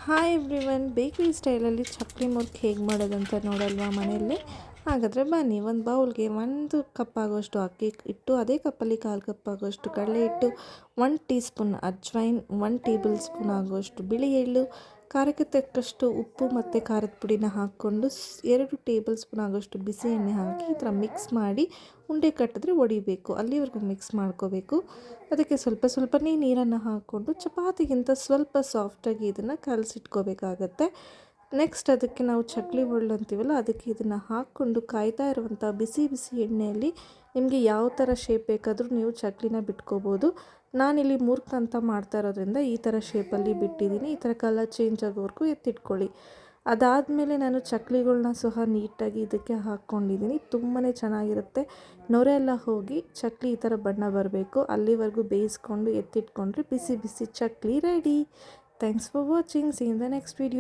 Hi everyone, bakery ಸ್ಟೈಲಲ್ಲಿ ಚಕ್ಲಿ ಮುರ್ಕ್ ಹೇಗೆ ಮಾಡೋದಂತ ನೋಡಲ್ವಾ ಮನೆಯಲ್ಲಿ? ಹಾಗಾದರೆ ಬನ್ನಿ. ಒಂದು ಬೌಲ್ಗೆ 1 ಕಪ್ ಆಗೋಷ್ಟು ಅಕ್ಕಿ ಇಟ್ಟು, ಅದೇ ಕಪ್ಪಲ್ಲಿ 1/4 ಕಪ್ ಆಗೋಷ್ಟು ಕಡಲೆ ಹಿಟ್ಟು, 1 tea spoon ajwain, 1 table spoon ಆಗುವಷ್ಟು ಬಿಳಿ ಎಳ್ಳು, ಖಾರಕ್ಕೆ ತಕ್ಕಷ್ಟು ಉಪ್ಪು ಮತ್ತು ಖಾರದ ಪುಡಿನ ಹಾಕ್ಕೊಂಡು 2 ಟೇಬಲ್ ಸ್ಪೂನ್ ಆಗೋಷ್ಟು ಬಿಸಿ ಎಣ್ಣೆ ಹಾಕಿ ಈ ಥರ ಮಿಕ್ಸ್ ಮಾಡಿ ಉಂಡೆ ಕಟ್ಟಿದ್ರೆ ಒಡಿಬೇಕು. ಅಲ್ಲಿವರೆಗೂ ಮಿಕ್ಸ್ ಮಾಡ್ಕೋಬೇಕು. ಅದಕ್ಕೆ ಸ್ವಲ್ಪನೇ ನೀರನ್ನು ಹಾಕ್ಕೊಂಡು ಚಪಾತಿಗಿಂತ ಸ್ವಲ್ಪ ಸಾಫ್ಟಾಗಿ ಇದನ್ನು ಕಲಸಿಟ್ಕೋಬೇಕಾಗತ್ತೆ. ನೆಕ್ಸ್ಟ್ ಅದಕ್ಕೆ ನಾವು ಚಕ್ಲಿ ಒಳ್ಳು ಅಂತೀವಲ್ಲ, ಅದಕ್ಕೆ ಇದನ್ನು ಹಾಕ್ಕೊಂಡು ಕಾಯ್ತಾ ಇರುವಂಥ ಬಿಸಿ ಎಣ್ಣೆಯಲ್ಲಿ ನಿಮಗೆ ಯಾವ ಥರ ಶೇಪ್ ಬೇಕಾದರೂ ನೀವು ಚಕ್ಲಿನ ಬಿಟ್ಕೋಬೋದು. ನಾನಿಲ್ಲಿ ಮುರ್ಕ್ ಅಂತ ಮಾಡ್ತಾ ಇರೋದ್ರಿಂದ ಈ ಥರ ಶೇಪಲ್ಲಿ ಬಿಟ್ಟಿದ್ದೀನಿ. ಈ ಥರ ಕಲರ್ ಚೇಂಜ್ ಆಗೋವರೆಗೂ ಎತ್ತಿಟ್ಕೊಳ್ಳಿ. ಅದಾದಮೇಲೆ ನಾನು ಚಕ್ಲಿಗಳನ್ನ ಸಹ ನೀಟಾಗಿ ಇದಕ್ಕೆ ಹಾಕ್ಕೊಂಡಿದ್ದೀನಿ. ತುಂಬಾ ಚೆನ್ನಾಗಿರುತ್ತೆ. ನೊರೆ ಎಲ್ಲ ಹೋಗಿ ಚಕ್ಲಿ ಈ ಥರ ಬಣ್ಣ ಬರಬೇಕು. ಅಲ್ಲಿವರೆಗೂ ಬೇಯಿಸ್ಕೊಂಡು ಎತ್ತಿಟ್ಕೊಂಡ್ರೆ ಬಿಸಿ chakli ready. Thanks for watching. See in the next video.